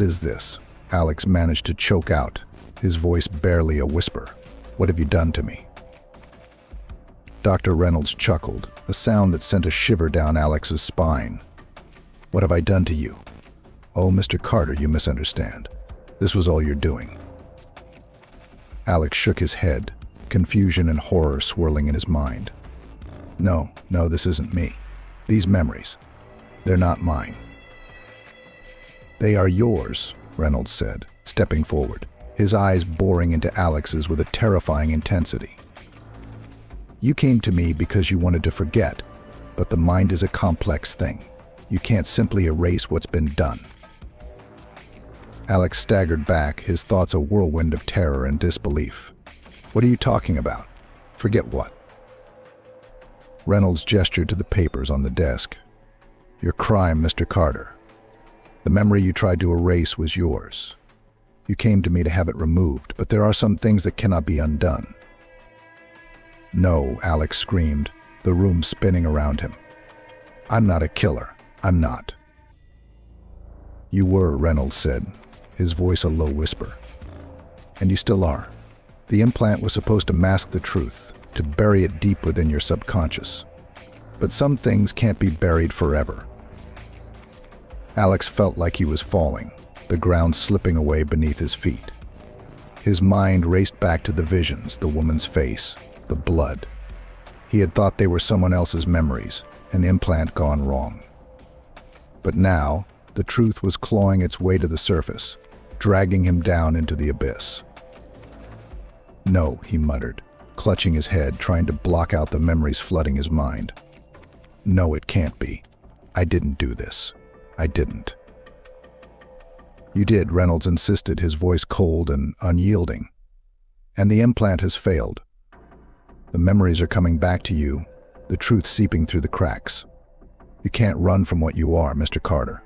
is this?" Alex managed to choke out, his voice barely a whisper. "What have you done to me?" Dr. Reynolds chuckled, a sound that sent a shiver down Alex's spine. "What have I done to you?" "Oh, Mr. Carter, you misunderstand. This was all you're doing." Alex shook his head, confusion and horror swirling in his mind. No, this isn't me. These memories, they're not mine." "They are yours," Reynolds said, stepping forward, his eyes boring into Alex's with a terrifying intensity. "You came to me because you wanted to forget, but the mind is a complex thing. You can't simply erase what's been done." Alex staggered back, his thoughts a whirlwind of terror and disbelief. "What are you talking about? Forget what?" Reynolds gestured to the papers on the desk. "Your crime, Mr. Carter. The memory you tried to erase was yours. You came to me to have it removed, but there are some things that cannot be undone." "No," Alex screamed, the room spinning around him. "I'm not a killer. I'm not." "You were," Reynolds said, his voice a low whisper. "And you still are. The implant was supposed to mask the truth, to bury it deep within your subconscious. But some things can't be buried forever." Alex felt like he was falling, the ground slipping away beneath his feet. His mind raced back to the visions, the woman's face, the blood. He had thought they were someone else's memories, an implant gone wrong. But now, the truth was clawing its way to the surface, dragging him down into the abyss. "No," he muttered, clutching his head, trying to block out the memories flooding his mind. "No, it can't be. I didn't do this. I didn't." "You did," Reynolds insisted, his voice cold and unyielding. "And the implant has failed. The memories are coming back to you, the truth seeping through the cracks. You can't run from what you are, Mr. Carter."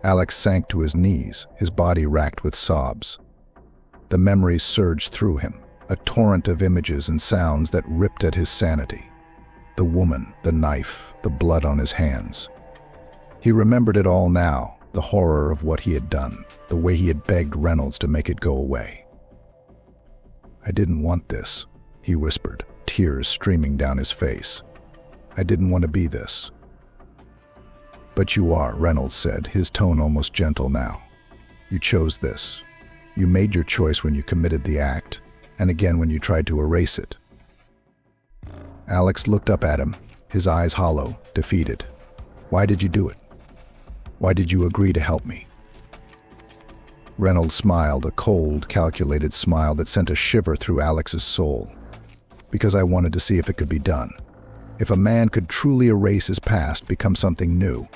Alex sank to his knees, his body racked with sobs. The memories surged through him, a torrent of images and sounds that ripped at his sanity. The woman, the knife, the blood on his hands. He remembered it all now, the horror of what he had done, the way he had begged Reynolds to make it go away. "I didn't want this," he whispered, tears streaming down his face. "I didn't want to be this." "But you are," Reynolds said, his tone almost gentle now. "You chose this. You made your choice when you committed the act, and again when you tried to erase it." Alex looked up at him, his eyes hollow, defeated. "Why did you do it? Why did you agree to help me?" Reynolds smiled, a cold, calculated smile that sent a shiver through Alex's soul. "Because I wanted to see if it could be done. If a man could truly erase his past, become something new.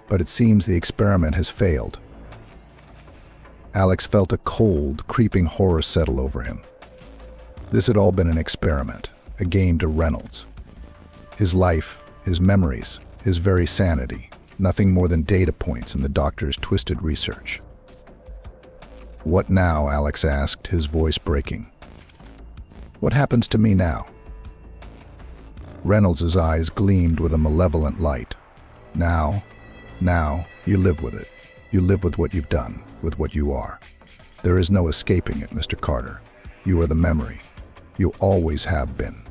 But it seems the experiment has failed." Alex felt a cold, creeping horror settle over him. This had all been an experiment, a game to Reynolds. His life, his memories, his very sanity, nothing more than data points in the doctor's twisted research. "What now?" Alex asked, his voice breaking. "What happens to me now?" Reynolds' eyes gleamed with a malevolent light. Now, you live with it. You live with what you've done, with what you are. There is no escaping it, Mr. Carter. You are the memory. You always have been."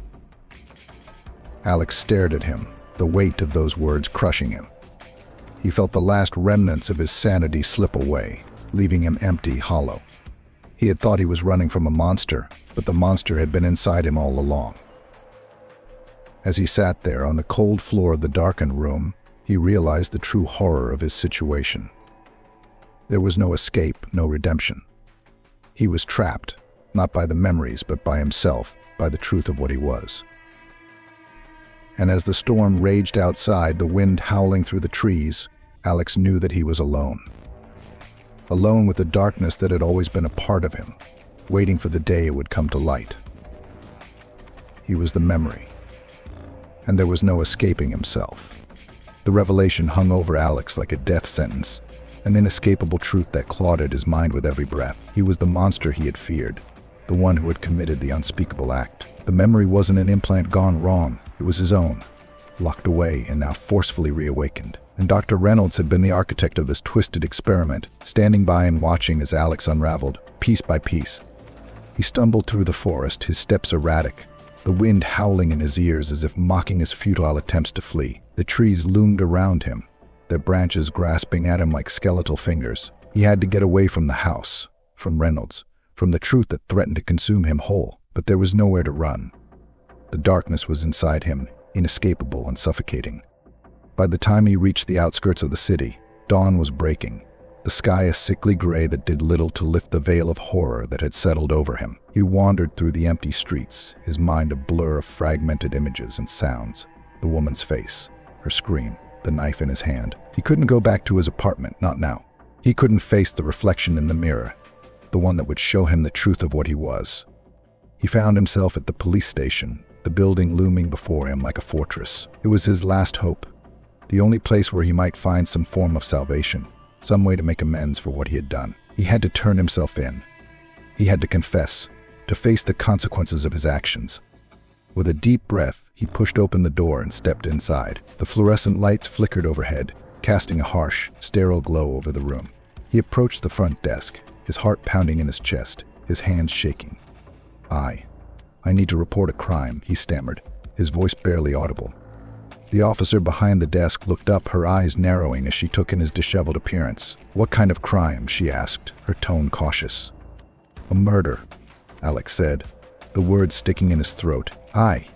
Alex stared at him, the weight of those words crushing him. He felt the last remnants of his sanity slip away, leaving him empty, hollow. He had thought he was running from a monster, but the monster had been inside him all along. As he sat there on the cold floor of the darkened room, he realized the true horror of his situation. There was no escape, no redemption. He was trapped, not by the memories, but by himself, by the truth of what he was. And as the storm raged outside, the wind howling through the trees, Alex knew that he was alone. Alone with the darkness that had always been a part of him, waiting for the day it would come to light. He was the memory. and there was no escaping himself. The revelation hung over Alex like a death sentence, an inescapable truth that clawed at his mind with every breath. He was the monster he had feared, the one who had committed the unspeakable act. The memory wasn't an implant gone wrong, it was his own, locked away and now forcefully reawakened. And Dr. Reynolds had been the architect of this twisted experiment, standing by and watching as Alex unraveled, piece by piece. He stumbled through the forest, his steps erratic, the wind howling in his ears as if mocking his futile attempts to flee. The trees loomed around him, their branches grasping at him like skeletal fingers. He had to get away from the house, from Reynolds, from the truth that threatened to consume him whole. But there was nowhere to run. The darkness was inside him, inescapable and suffocating. By the time he reached the outskirts of the city, dawn was breaking, the sky a sickly gray that did little to lift the veil of horror that had settled over him. He wandered through the empty streets, his mind a blur of fragmented images and sounds. The woman's face, her scream, the knife in his hand. He couldn't go back to his apartment, not now. He couldn't face the reflection in the mirror, the one that would show him the truth of what he was. He found himself at the police station, the building looming before him like a fortress. It was his last hope, the only place where he might find some form of salvation, some way to make amends for what he had done. He had to turn himself in. He had to confess, to face the consequences of his actions. With a deep breath, he pushed open the door and stepped inside. The fluorescent lights flickered overhead, casting a harsh, sterile glow over the room. He approached the front desk, his heart pounding in his chest, his hands shaking. I need to report a crime," he stammered, his voice barely audible. The officer behind the desk looked up, her eyes narrowing as she took in his disheveled appearance. "What kind of crime?" she asked, her tone cautious. "A murder," Alex said, the words sticking in his throat. I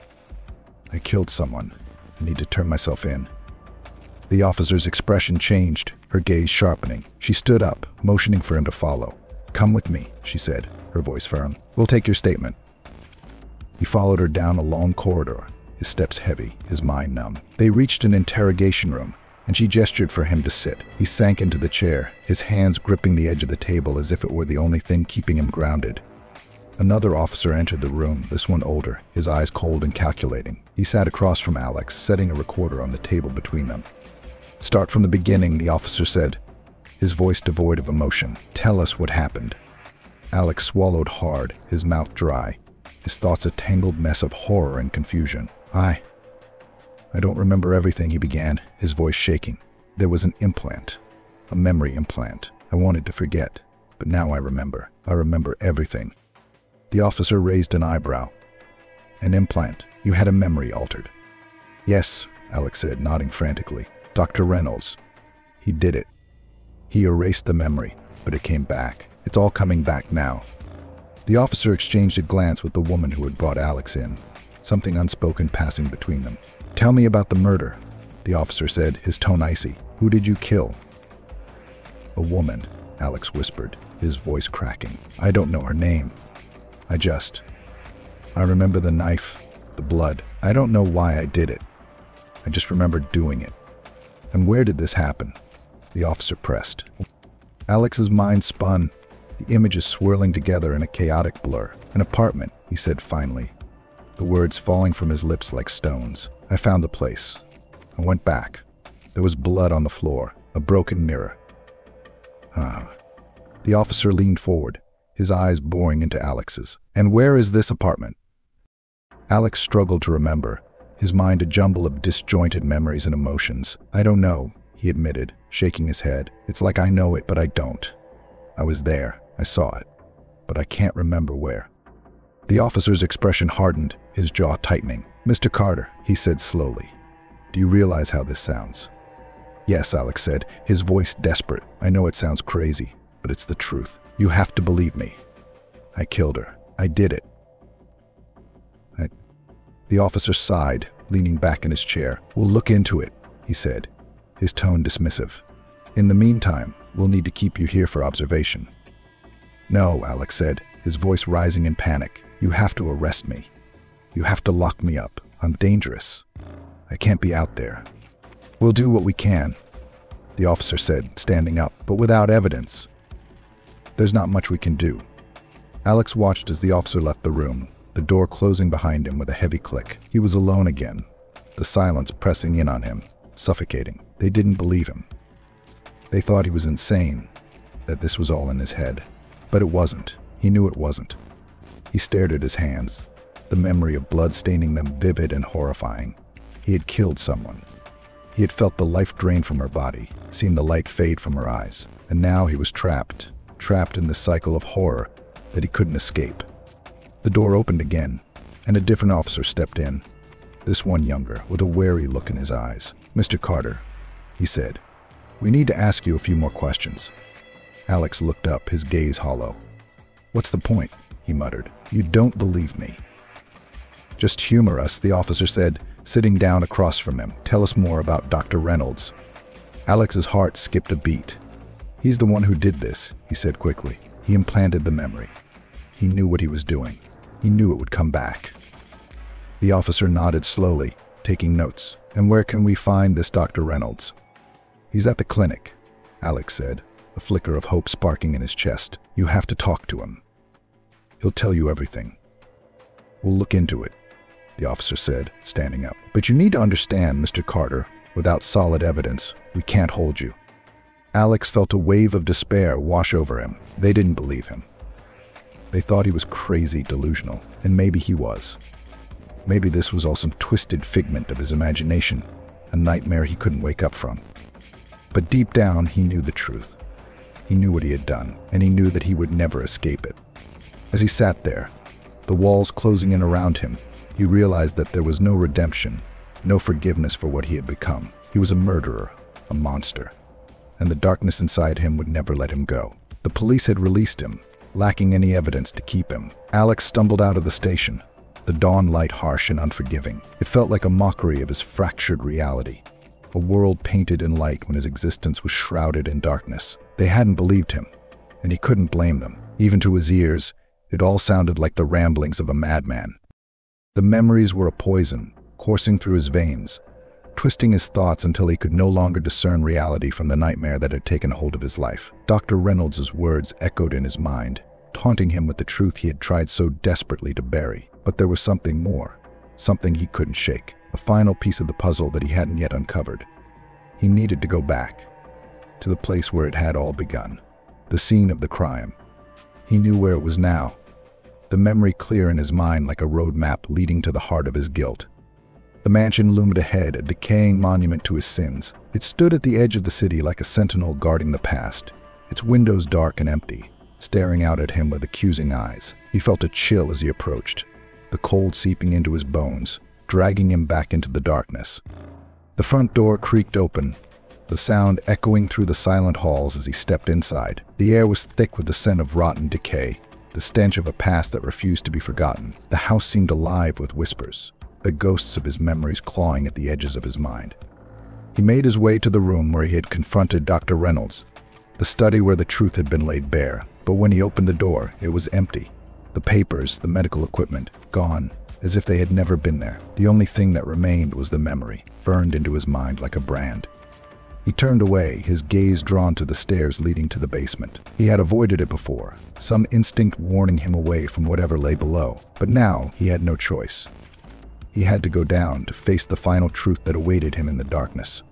killed someone. I need to turn myself in." The officer's expression changed, her gaze sharpening. She stood up, motioning for him to follow. "Come with me," she said, her voice firm. "We'll take your statement." He followed her down a long corridor, his steps heavy, his mind numb. They reached an interrogation room, and she gestured for him to sit. He sank into the chair, his hands gripping the edge of the table as if it were the only thing keeping him grounded. Another officer entered the room, this one older, his eyes cold and calculating. He sat across from Alex, setting a recorder on the table between them. "Start from the beginning," the officer said, his voice devoid of emotion. "Tell us what happened." Alex swallowed hard, his mouth dry, his thoughts a tangled mess of horror and confusion. I don't remember everything," he began, his voice shaking. "There was an implant, a memory implant. I wanted to forget, but now I remember. I remember everything." The officer raised an eyebrow. "An implant? You had a memory altered?" "Yes," Alex said, nodding frantically. "Dr. Reynolds. He did it. He erased the memory, but it came back. It's all coming back now." The officer exchanged a glance with the woman who had brought Alex in, something unspoken passing between them. "Tell me about the murder," the officer said, his tone icy. "Who did you kill?" "A woman," Alex whispered, his voice cracking. "I don't know her name. I remember the knife, the blood. I don't know why I did it. I just remember doing it." "And where did this happen?" the officer pressed. Alex's mind spun, the images swirling together in a chaotic blur. "An apartment," he said finally, the words falling from his lips like stones. "I found the place. I went back. There was blood on the floor, a broken mirror." The officer leaned forward, his eyes boring into Alex's. "And where is this apartment?" Alex struggled to remember, his mind a jumble of disjointed memories and emotions. "I don't know," he admitted, shaking his head. "It's like I know it, but I don't. I was there. I saw it. But I can't remember where." The officer's expression hardened, his jaw tightening. "Mr. Carter," he said slowly, "do you realize how this sounds?" "Yes," Alex said, his voice desperate. "I know it sounds crazy, but it's the truth. You have to believe me. I killed her. I did it." The officer sighed, leaning back in his chair. "We'll look into it," he said, his tone dismissive. "In the meantime, we'll need to keep you here for observation." "No," Alex said, his voice rising in panic. "You have to arrest me. You have to lock me up. I'm dangerous. I can't be out there." "We'll do what we can," the officer said, standing up, "but without evidence, there's not much we can do." Alex watched as the officer left the room, the door closing behind him with a heavy click. He was alone again, the silence pressing in on him, suffocating. They didn't believe him. They thought he was insane, that this was all in his head. But it wasn't. He knew it wasn't. He stared at his hands, the memory of blood staining them vivid and horrifying. He had killed someone. He had felt the life drain from her body, seen the light fade from her eyes, and now he was trapped in this cycle of horror that he couldn't escape. The door opened again, and a different officer stepped in, this one younger, with a wary look in his eyes. "Mr. Carter," he said, "we need to ask you a few more questions." Alex looked up, his gaze hollow. "What's the point?" he muttered. "You don't believe me." "Just humor us," the officer said, sitting down across from him. "Tell us more about Dr. Reynolds." Alex's heart skipped a beat. "He's the one who did this," he said quickly. "He implanted the memory. He knew what he was doing. He knew it would come back." The officer nodded slowly, taking notes. "And where can we find this Dr. Reynolds?" "He's at the clinic," Alex said, a flicker of hope sparking in his chest. "You have to talk to him. He'll tell you everything." "We'll look into it," the officer said, standing up. "But you need to understand, Mr. Carter, without solid evidence, we can't hold you." Alex felt a wave of despair wash over him. They didn't believe him. They thought he was crazy, delusional, and maybe he was. Maybe this was all some twisted figment of his imagination, a nightmare he couldn't wake up from. But deep down, he knew the truth. He knew what he had done, and he knew that he would never escape it. As he sat there, the walls closing in around him, he realized that there was no redemption, no forgiveness for what he had become. He was a murderer, a monster, and the darkness inside him would never let him go. The police had released him, lacking any evidence to keep him. Alex stumbled out of the station, the dawn light harsh and unforgiving. It felt like a mockery of his fractured reality, a world painted in light when his existence was shrouded in darkness. They hadn't believed him, and he couldn't blame them. Even to his ears, it all sounded like the ramblings of a madman. The memories were a poison, coursing through his veins, twisting his thoughts until he could no longer discern reality from the nightmare that had taken hold of his life. Dr. Reynolds' words echoed in his mind, taunting him with the truth he had tried so desperately to bury. But there was something more, something he couldn't shake, a final piece of the puzzle that he hadn't yet uncovered. He needed to go back, to the place where it had all begun, the scene of the crime. He knew where it was now, the memory clear in his mind like a road map leading to the heart of his guilt. The mansion loomed ahead, a decaying monument to his sins. It stood at the edge of the city like a sentinel guarding the past, its windows dark and empty, staring out at him with accusing eyes. He felt a chill as he approached, the cold seeping into his bones, dragging him back into the darkness. The front door creaked open, the sound echoing through the silent halls as he stepped inside. The air was thick with the scent of rotten decay, the stench of a past that refused to be forgotten. The house seemed alive with whispers, the ghosts of his memories clawing at the edges of his mind. He made his way to the room where he had confronted Dr. Reynolds, the study where the truth had been laid bare. But when he opened the door, it was empty. The papers, the medical equipment, gone, as if they had never been there. The only thing that remained was the memory, burned into his mind like a brand. He turned away, his gaze drawn to the stairs leading to the basement. He had avoided it before, some instinct warning him away from whatever lay below. But now he had no choice. He had to go down to face the final truth that awaited him in the darkness.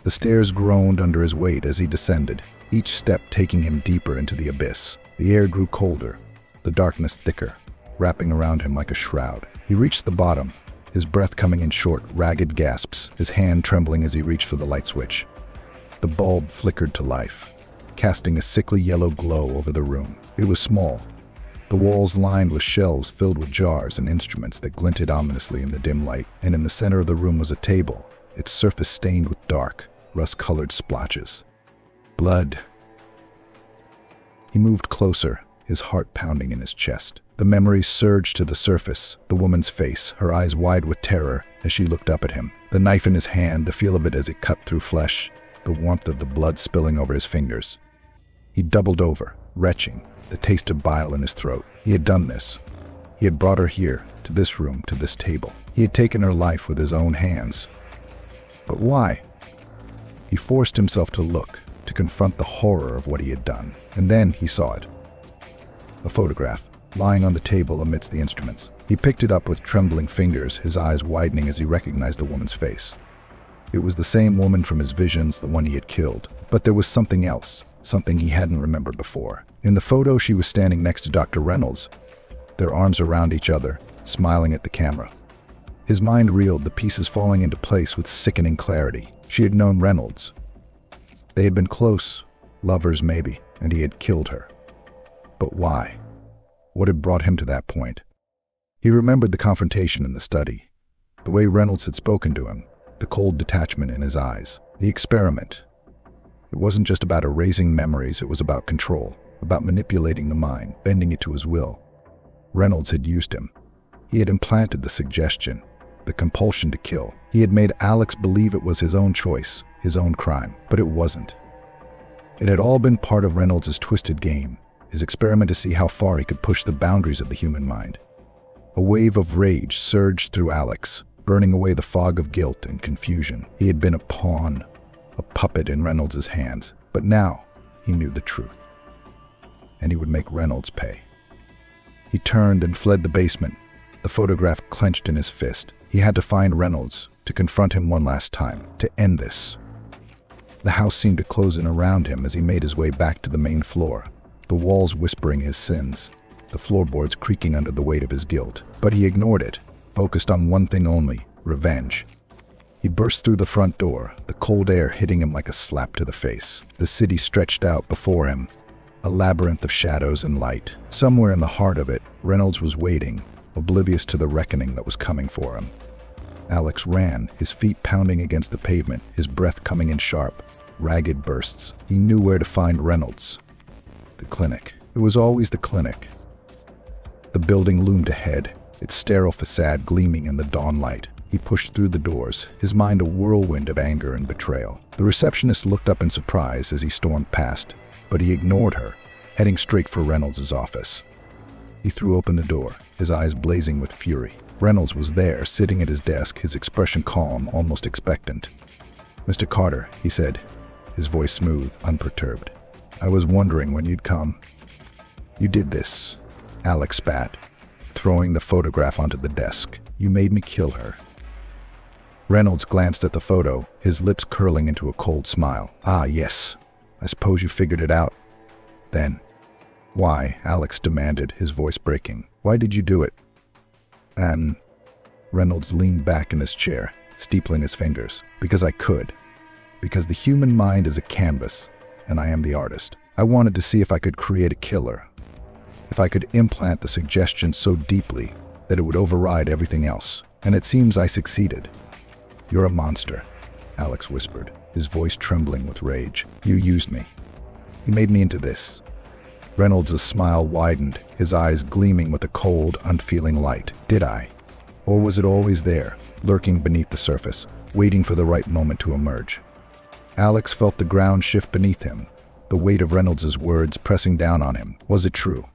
The stairs groaned under his weight as he descended, each step taking him deeper into the abyss. The air grew colder, the darkness thicker, wrapping around him like a shroud. He reached the bottom, his breath coming in short, ragged gasps, his hand trembling as he reached for the light switch. The bulb flickered to life, casting a sickly yellow glow over the room. It was small, the walls lined with shelves filled with jars and instruments that glinted ominously in the dim light, and in the center of the room was a table, its surface stained with dark, rust-colored splotches. Blood. He moved closer, his heart pounding in his chest. The memories surged to the surface, the woman's face, her eyes wide with terror as she looked up at him. The knife in his hand, the feel of it as it cut through flesh, the warmth of the blood spilling over his fingers. He doubled over, retching, the taste of bile in his throat. He had done this. He had brought her here, to this room, to this table. He had taken her life with his own hands. But why? He forced himself to look, to confront the horror of what he had done. And then he saw it. A photograph, lying on the table amidst the instruments. He picked it up with trembling fingers, his eyes widening as he recognized the woman's face. It was the same woman from his visions, the one he had killed. But there was something else, something he hadn't remembered before. In the photo, she was standing next to Dr. Reynolds, their arms around each other, smiling at the camera. His mind reeled, the pieces falling into place with sickening clarity. She had known Reynolds. They had been close, lovers maybe, and he had killed her. But why? What had brought him to that point? He remembered the confrontation in the study, the way Reynolds had spoken to him, the cold detachment in his eyes, the experiment. It wasn't just about erasing memories, it was about control, about manipulating the mind, bending it to his will. Reynolds had used him. He had implanted the suggestion, the compulsion to kill. He had made Alex believe it was his own choice, his own crime, but it wasn't. It had all been part of Reynolds' twisted game, his experiment to see how far he could push the boundaries of the human mind. A wave of rage surged through Alex, burning away the fog of guilt and confusion. He had been a pawn, a puppet in Reynolds' hands, but now he knew the truth. And he would make Reynolds pay. He turned and fled the basement, the photograph clenched in his fist. He had to find Reynolds, to confront him one last time, to end this. The house seemed to close in around him as he made his way back to the main floor, the walls whispering his sins, the floorboards creaking under the weight of his guilt. But he ignored it, focused on one thing only, revenge. He burst through the front door, the cold air hitting him like a slap to the face. The city stretched out before him, a labyrinth of shadows and light. Somewhere in the heart of it, Reynolds was waiting, oblivious to the reckoning that was coming for him. Alex ran, his feet pounding against the pavement, his breath coming in sharp, ragged bursts. He knew where to find Reynolds. The clinic. It was always the clinic. The building loomed ahead, its sterile facade gleaming in the dawn light. He pushed through the doors, his mind a whirlwind of anger and betrayal. The receptionist looked up in surprise as he stormed past, but he ignored her, heading straight for Reynolds' office. He threw open the door, his eyes blazing with fury. Reynolds was there, sitting at his desk, his expression calm, almost expectant. "Mr. Carter," he said, his voice smooth, unperturbed. "I was wondering when you'd come." "You did this," Alex spat, throwing the photograph onto the desk. "You made me kill her." Reynolds glanced at the photo, his lips curling into a cold smile. "Ah, yes. I suppose you figured it out. Then." "Why?" Alex demanded, his voice breaking. "Why did you do it?" Reynolds leaned back in his chair, steepling his fingers. "Because I could. Because the human mind is a canvas, and I am the artist. I wanted to see if I could create a killer. If I could implant the suggestion so deeply that it would override everything else. And it seems I succeeded." "You're a monster," Alex whispered, his voice trembling with rage. "You used me. You made me into this." Reynolds' smile widened, his eyes gleaming with a cold, unfeeling light. "Did I? Or was it always there, lurking beneath the surface, waiting for the right moment to emerge?" Alex felt the ground shift beneath him, the weight of Reynolds' words pressing down on him. Was it true?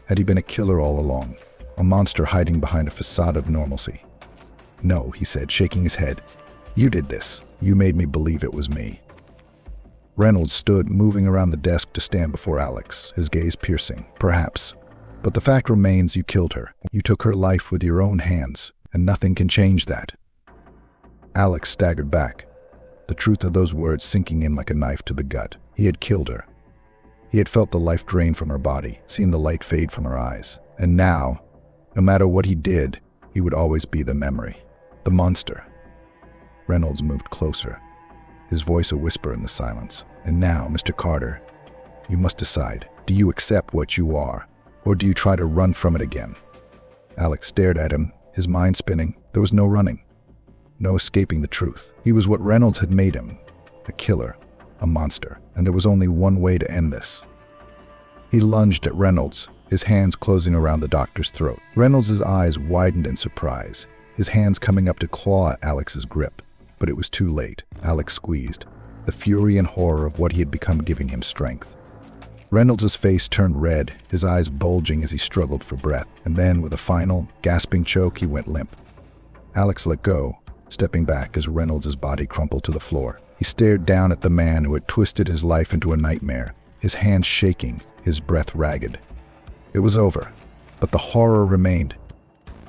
Had he been a killer all along, a monster hiding behind a facade of normalcy? "No," he said, shaking his head. "You did this. You made me believe it was me." Reynolds stood, moving around the desk to stand before Alex, his gaze piercing. "Perhaps. But the fact remains you killed her. You took her life with your own hands, and nothing can change that." Alex staggered back, the truth of those words sinking in like a knife to the gut. He had killed her. He had felt the life drain from her body, seen the light fade from her eyes. And now, no matter what he did, he would always be the memory. The monster. Reynolds moved closer, his voice a whisper in the silence. "And now, Mr. Carter, you must decide. Do you accept what you are, or do you try to run from it again?" Alex stared at him, his mind spinning. There was no running, no escaping the truth. He was what Reynolds had made him, a killer, a monster, and there was only one way to end this. He lunged at Reynolds, his hands closing around the doctor's throat. Reynolds' eyes widened in surprise, his hands coming up to claw at Alex's grip. But it was too late. Alex squeezed, the fury and horror of what he had become giving him strength. Reynolds' face turned red, his eyes bulging as he struggled for breath, and then, with a final, gasping choke, he went limp. Alex let go, stepping back as Reynolds' body crumpled to the floor. He stared down at the man who had twisted his life into a nightmare, his hands shaking, his breath ragged. It was over. But the horror remained.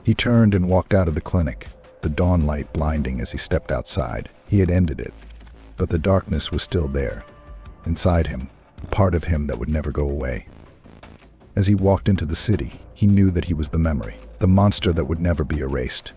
He turned and walked out of the clinic, the dawn light blinding as he stepped outside. He had ended it, but the darkness was still there. Inside him, a part of him that would never go away. As he walked into the city, he knew that he was the memory, the monster that would never be erased.